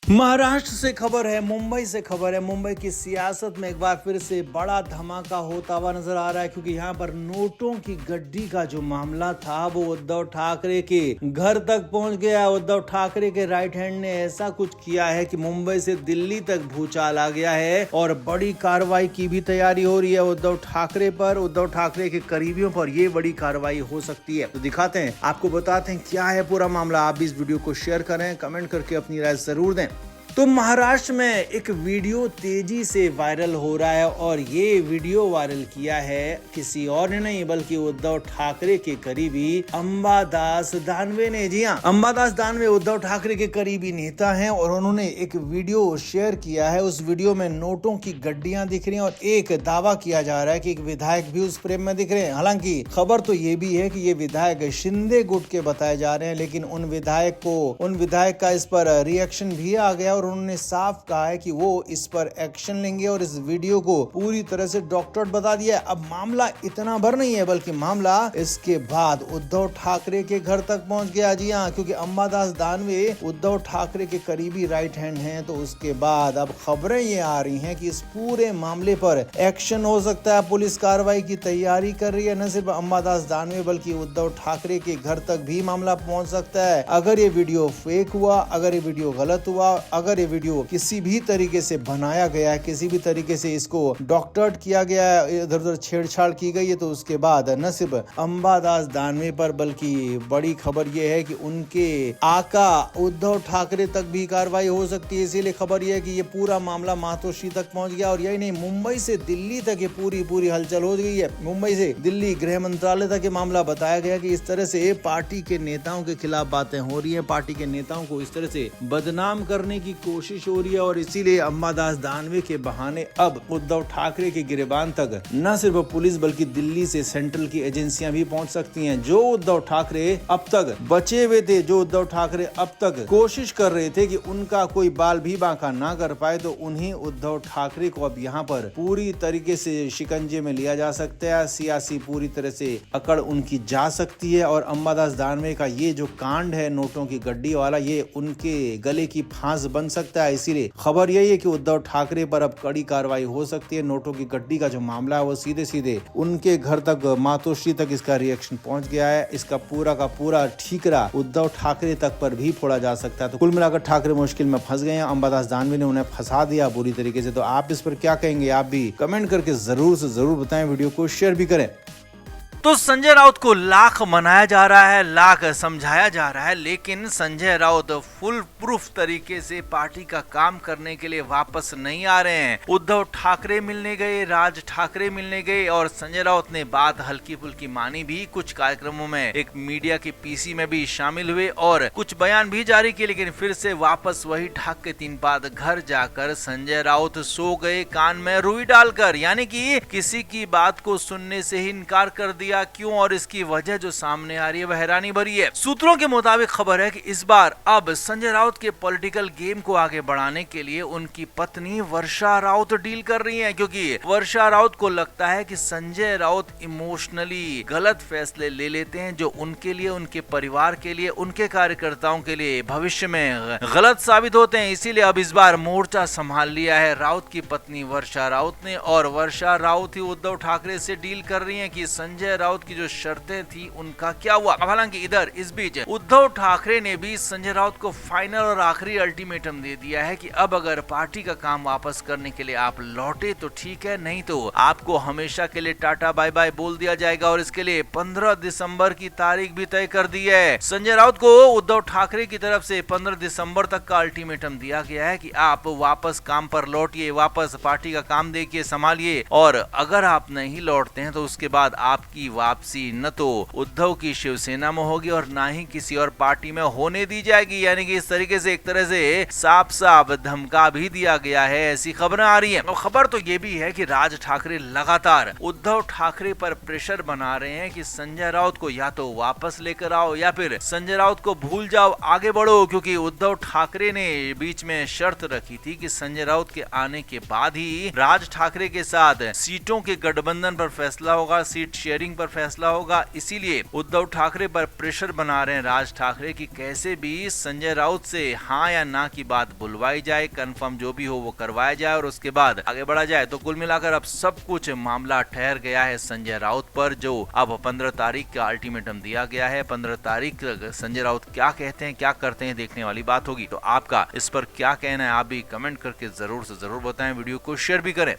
महाराष्ट्र से खबर है, मुंबई से खबर है। मुंबई की सियासत में एक बार फिर से बड़ा धमाका होता हुआ नजर आ रहा है, क्योंकि यहाँ पर नोटों की गड्डी का जो मामला था वो उद्धव ठाकरे के घर तक पहुंच गया। उद्धव ठाकरे के राइट हैंड ने ऐसा कुछ किया है कि मुंबई से दिल्ली तक भूचाल आ गया है और बड़ी कार्रवाई की भी तैयारी हो रही है उद्धव ठाकरे पर, उद्धव ठाकरे के करीबियों पर। ये बड़ी कार्रवाई हो सकती है, तो दिखाते हैं, आपको बताते हैं क्या है पूरा मामला। आप भी इस वीडियो को शेयर करें, कमेंट करके अपनी राय जरूर दें। तो महाराष्ट्र में एक वीडियो तेजी से वायरल हो रहा है और ये वीडियो वायरल किया है किसी और ने नहीं बल्कि उद्धव ठाकरे के करीबी अंबादास दानवे ने। जी हाँ, अंबादास दानवे उद्धव ठाकरे के करीबी नेता हैं और उन्होंने एक वीडियो शेयर किया है। उस वीडियो में नोटों की गड्डियां दिख रही हैं और एक दावा किया जा रहा है कि एक विधायक भी उस प्रेम में दिख रहे हैं। हालांकि खबर तो ये भी है कि ये विधायक शिंदे गुट के बताए जा रहे हैं, लेकिन उन विधायक का इस पर रिएक्शन भी आ गया और उन्होंने साफ कहा है कि वो इस पर एक्शन लेंगे और इस वीडियो को पूरी तरह से डॉक्टरेट बता दिया है। अब मामला इतना भर नहीं है, बल्कि मामला इसके बाद उद्धव ठाकरे के घर तक पहुंच गया। जी हाँ, क्योंकि अंबादास दानवे उद्धव ठाकरे के करीबी राइट हैंड हैं, तो उसके बाद अब खबरें ये आ रही हैं कि इस पूरे मामले पर एक्शन हो सकता है। पुलिस कार्रवाई की तैयारी कर रही है। न सिर्फ अंबादास दानवे बल्कि उद्धव ठाकरे के घर तक भी मामला पहुंच सकता है। अगर ये वीडियो फेक हुआ, अगर ये वीडियो गलत हुआ, अगर ये वीडियो किसी भी तरीके से बनाया गया है, किसी भी तरीके से इसको डॉक्टरेट किया गया है, इधर उधर छेड़छाड़ की गई है, तो उसके बाद न सिर्फ अंबादास दानवे पर बल्कि बड़ी खबर यह है कि उनके आका उद्धव ठाकरे तक भी कार्रवाई हो सकती है। इसीलिए खबर यह है कि ये पूरा मामला मातोश्री तक पहुंच गया। और यही नहीं, मुंबई से दिल्ली तक ये पूरी हलचल हो गई है। मुंबई से दिल्ली गृह मंत्रालय तक ये मामला बताया गया कि इस तरह से पार्टी के नेताओं के खिलाफ बातें हो रही है, पार्टी के नेताओं को इस तरह से बदनाम करने की कोशिश हो रही है। और इसीलिए अंबादास दानवे के बहाने अब उद्धव ठाकरे के गिरेबान तक न सिर्फ पुलिस बल्कि दिल्ली से सेंट्रल की एजेंसियां भी पहुंच सकती हैं। जो उद्धव ठाकरे अब तक बचे हुए थे, जो उद्धव ठाकरे अब तक कोशिश कर रहे थे कि उनका कोई बाल भी बांका ना कर पाए, तो उन्हीं उद्धव ठाकरे को अब यहाँ पर पूरी तरीके से शिकंजे में लिया जा सकता है। सियासी पूरी तरह से अकड़ उनकी जा सकती है और अंबादास दानवे का ये जो कांड है नोटों की गड्डी वाला, ये उनके गले की फांस बन सकता है। इसीलिए खबर यही है कि उद्धव ठाकरे पर अब कड़ी कार्रवाई हो सकती है। नोटों की गड्डी का जो मामला है वो सीधे उनके घर तक, मातोश्री तक इसका रिएक्शन पहुंच गया है। इसका पूरा का पूरा ठीकरा उद्धव ठाकरे तक पर भी फोड़ा जा सकता है। तो कुल मिलाकर ठाकरे मुश्किल में फंस गए हैं। अंबादास दानवे ने उन्हें फंसा दिया बुरी तरीके से। तो आप इस पर क्या कहेंगे? आप भी कमेंट करके जरूर से जरूर बताएं, वीडियो को शेयर भी करें। तो संजय राउत को लाख मनाया जा रहा है, लाख समझाया जा रहा है, लेकिन संजय राउत फुल प्रूफ तरीके से पार्टी का काम करने के लिए वापस नहीं आ रहे हैं। उद्धव ठाकरे मिलने गए, राज ठाकरे मिलने गए और संजय राउत ने बात हल्की फुल्की मानी भी। कुछ कार्यक्रमों में एक मीडिया की पीसी में भी शामिल हुए और कुछ बयान भी जारी किए, लेकिन फिर से वापस वही ढाक के 3 बाद घर जाकर संजय राउत सो गए कान में रुई डालकर, यानी कि किसी की बात को सुनने से ही इनकार कर दिया। क्यों और इसकी वजह जो सामने आ रही है वह हैरानी भरी है। सूत्रों के मुताबिक खबर है कि इस बार अब संजय राउत के पॉलिटिकल गेम को आगे बढ़ाने के लिए उनकी पत्नी वर्षा राउत डील कर रही हैं, क्योंकि वर्षा राउत को लगता है कि संजय राउत इमोशनली गलत फैसले ले लेते हैं जो उनके लिए, उनके परिवार के लिए, उनके कार्यकर्ताओं के लिए भविष्य में गलत साबित होते हैं। इसीलिए अब इस बार मोर्चा संभाल लिया है राउत की पत्नी वर्षा राउत ने और वर्षा राउत ही उद्धव ठाकरे से डील कर रही है कि संजय राउत की जो शर्तें थी उनका क्या हुआ। हालांकि इधर इस बीच उद्धव ठाकरे ने भी संजय राउत को फाइनल और आखिरी अल्टीमेटम दे दिया है कि अब अगर पार्टी का काम वापस करने के लिए आप लौटे तो ठीक है, नहीं तो आपको हमेशा के लिए टाटा बाय बाय बोल दिया जाएगा। और इसके लिए 15 दिसंबर की तारीख भी तय कर दी है। संजय राउत को उद्धव ठाकरे की तरफ से 15 दिसंबर तक का अल्टीमेटम दिया गया है कि आप वापस काम पर लौटिए, वापस पार्टी का काम देखिए, संभालिए, और अगर आप नहीं लौटते हैं तो उसके बाद आपकी वापसी न तो उद्धव की शिवसेना में होगी और ना ही किसी और पार्टी में होने दी जाएगी। यानी कि इस तरीके से एक तरह से साफ साफ धमका भी दिया गया है, ऐसी खबरें आ रही हैं। और खबर तो ये भी है कि राज ठाकरे लगातार उद्धव ठाकरे पर प्रेशर बना रहे हैं कि संजय राउत को या तो वापस लेकर आओ या फिर संजय राउत को भूल जाओ, आगे बढ़ो। क्योंकि उद्धव ठाकरे ने बीच में शर्त रखी थी कि संजय राउत के आने के बाद ही राज ठाकरे के साथ सीटों के गठबंधन पर फैसला होगा, सीट शेयरिंग पर पर फैसला होगा। इसीलिए उद्धव ठाकरे पर प्रेशर बना रहे हैं राज ठाकरे की कैसे भी संजय राउत से हाँ या ना की बात बुलवाई जाए, कंफर्म जो भी हो वो करवाया जाए और उसके बाद आगे बढ़ा जाए। तो कुल मिलाकर अब सब कुछ मामला ठहर गया है संजय राउत पर, जो अब 15 तारीख का अल्टीमेटम दिया गया है। 15 तारीख संजय राउत क्या कहते हैं, क्या करते हैं, देखने वाली बात होगी। तो आपका इस पर क्या कहना है, आप भी कमेंट करके जरूर से जरूर बताएं, वीडियो को शेयर भी करें।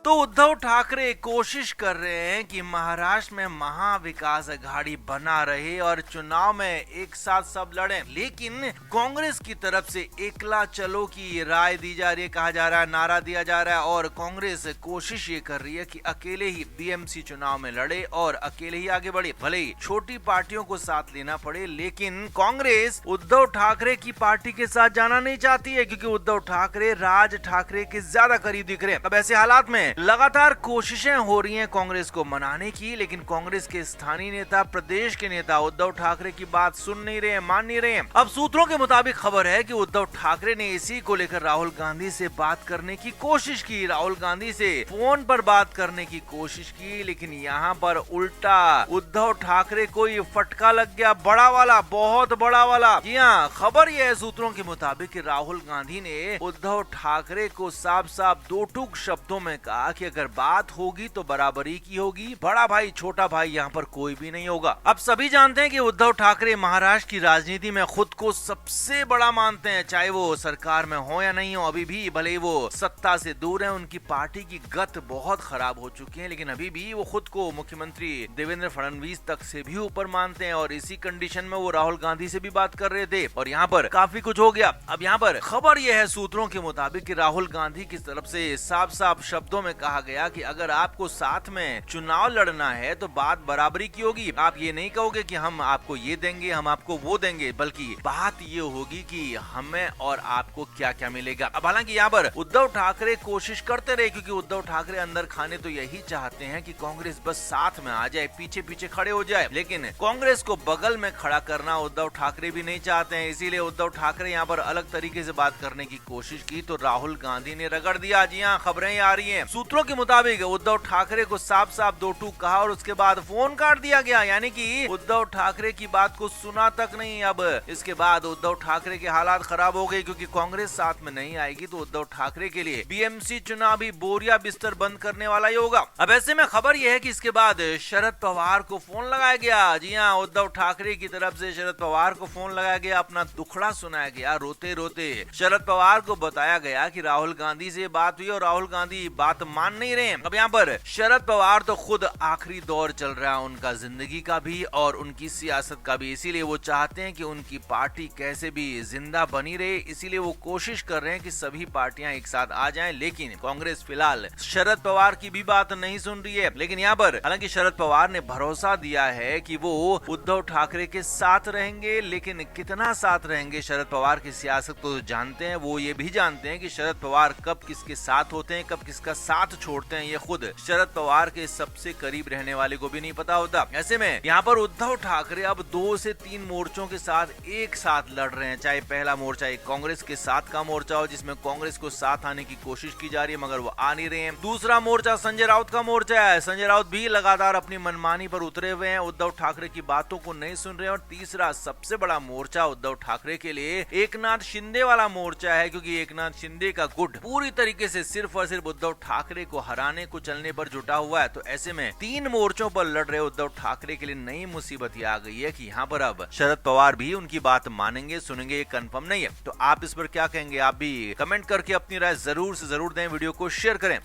तो उद्धव ठाकरे कोशिश कर रहे हैं कि महाराष्ट्र में महाविकास अघाड़ी बना रहे और चुनाव में एक साथ सब लड़ें, लेकिन कांग्रेस की तरफ से एकला चलो की राय दी जा रही है, कहा जा रहा है, नारा दिया जा रहा है और कांग्रेस कोशिश ये कर रही है कि अकेले ही बीएमसी चुनाव में लड़े और अकेले ही आगे बढ़े। भले ही छोटी पार्टियों को साथ लेना पड़े, लेकिन कांग्रेस उद्धव ठाकरे की पार्टी के साथ जाना नहीं चाहती है, क्योंकि उद्धव ठाकरे राज ठाकरे के ज्यादा करीब दिख रहे हैं। अब ऐसे हालात में लगातार कोशिशें हो रही हैं कांग्रेस को मनाने की, लेकिन कांग्रेस के स्थानीय नेता, प्रदेश के नेता उद्धव ठाकरे की बात सुन नहीं रहे हैं, मान नहीं रहे हैं। अब सूत्रों के मुताबिक खबर है कि उद्धव ठाकरे ने इसी को लेकर राहुल गांधी से बात करने की कोशिश की, राहुल गांधी से फोन पर बात करने की कोशिश की, लेकिन यहाँ पर उल्टा उद्धव ठाकरे को ये फटका लग गया, बड़ा वाला, बहुत बड़ा वाला। जी हाँ, खबर यह है सूत्रों के मुताबिक कि राहुल गांधी ने उद्धव ठाकरे को साफ साफ दो टूक शब्दों में कहा कि अगर बात होगी तो बराबरी की होगी, बड़ा भाई छोटा भाई यहाँ पर कोई भी नहीं होगा। अब सभी जानते हैं कि उद्धव ठाकरे महाराष्ट्र की राजनीति में खुद को सबसे बड़ा मानते हैं, चाहे वो सरकार में हो या नहीं हो। अभी भी भले वो सत्ता से दूर है, उनकी पार्टी की गत बहुत खराब हो चुकी है, लेकिन अभी भी वो खुद को मुख्यमंत्री देवेंद्र फडणवीस तक से भी ऊपर मानते हैं और इसी कंडीशन में वो राहुल गांधी से भी बात कर रहे थे और यहाँ पर काफी कुछ हो गया। अब यहाँ पर खबर यह है सूत्रों के मुताबिक कि राहुल गांधी की तरफ से साफ साफ शब्दों में कहा गया कि अगर आपको साथ में चुनाव लड़ना है तो बात बराबरी की होगी। आप ये नहीं कहोगे कि हम आपको ये देंगे, हम आपको वो देंगे, बल्कि बात ये होगी कि हमें और आपको क्या क्या मिलेगा। अब हालांकि यहाँ पर उद्धव ठाकरे कोशिश करते रहे, क्योंकि उद्धव ठाकरे अंदर खाने तो यही चाहते हैं कि कांग्रेस बस साथ में आ जाए, पीछे पीछे खड़े हो जाए, लेकिन कांग्रेस को बगल में खड़ा करना उद्धव ठाकरे भी नहीं चाहते हैं। इसीलिए उद्धव ठाकरे यहाँ पर अलग तरीके से बात करने की कोशिश की तो राहुल गांधी ने रगड़ दिया। जी हाँ, खबरें आ रही है सूत्रों के मुताबिक उद्धव ठाकरे को साफ साफ दो टूक कहा और उसके बाद फोन काट दिया गया, यानी कि उद्धव ठाकरे की बात को सुना तक नहीं। अब इसके बाद उद्धव ठाकरे के हालात खराब हो गए, क्योंकि कांग्रेस साथ में नहीं आएगी तो उद्धव ठाकरे के लिए बीएमसी चुनाव भी बोरिया बिस्तर बंद करने वाला ही होगा। अब ऐसे में खबर यह है कि इसके बाद शरद पवार को फोन लगाया गया। जी हाँ, उद्धव ठाकरे की तरफ से शरद पवार को फोन लगाया गया, अपना दुखड़ा सुनाया गया। रोते रोते शरद पवार को बताया गया कि राहुल गांधी से बात हुई और राहुल गांधी बात मान नहीं रहे। अब यहाँ पर शरद पवार तो खुद आखिरी दौर चल रहा है उनका जिंदगी का भी और उनकी सियासत का भी, इसीलिए वो चाहते हैं कि उनकी पार्टी कैसे भी जिंदा बनी रहे। इसीलिए वो कोशिश कर रहे हैं कि सभी पार्टियां एक साथ आ जाएं, लेकिन कांग्रेस फिलहाल शरद पवार की भी बात नहीं सुन रही है। लेकिन यहाँ पर हालांकि शरद पवार ने भरोसा दिया है कि वो उद्धव ठाकरे के साथ रहेंगे, लेकिन कितना साथ रहेंगे शरद पवार की सियासत को जानते हैं। वो ये भी जानते हैं कि शरद पवार कब किसके साथ होते हैं, कब किसका साथ छोड़ते हैं, ये खुद शरद पवार के सबसे करीब रहने वाले को भी नहीं पता होता। ऐसे में यहाँ पर उद्धव ठाकरे अब 2 से 3 मोर्चों के साथ एक साथ लड़ रहे हैं। चाहे पहला मोर्चा एक कांग्रेस के साथ का मोर्चा हो, जिसमें कांग्रेस को साथ आने की कोशिश की जा रही है, मगर वो आ नहीं रहे हैं। दूसरा मोर्चा संजय राउत का मोर्चा है, संजय राउत भी लगातार अपनी मनमानी पर उतरे हुए हैं, उद्धव ठाकरे की बातों को नहीं सुन रहे हैं। और तीसरा सबसे बड़ा मोर्चा उद्धव ठाकरे के लिए एकनाथ शिंदे वाला मोर्चा है, क्योंकि एकनाथ शिंदे का गुट पूरी तरीके से सिर्फ और सिर्फ उद्धव ठाकरे को हराने को चलने पर जुटा हुआ है। तो ऐसे में 3 मोर्चों पर लड़ रहे उद्धव ठाकरे के लिए नई मुसीबत ये आ गई है कि यहाँ पर अब शरद पवार भी उनकी बात मानेंगे, सुनेंगे, ये कंफर्म नहीं है। तो आप इस पर क्या कहेंगे, आप भी कमेंट करके अपनी राय जरूर से जरूर दें, वीडियो को शेयर करें।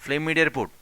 Flame media report.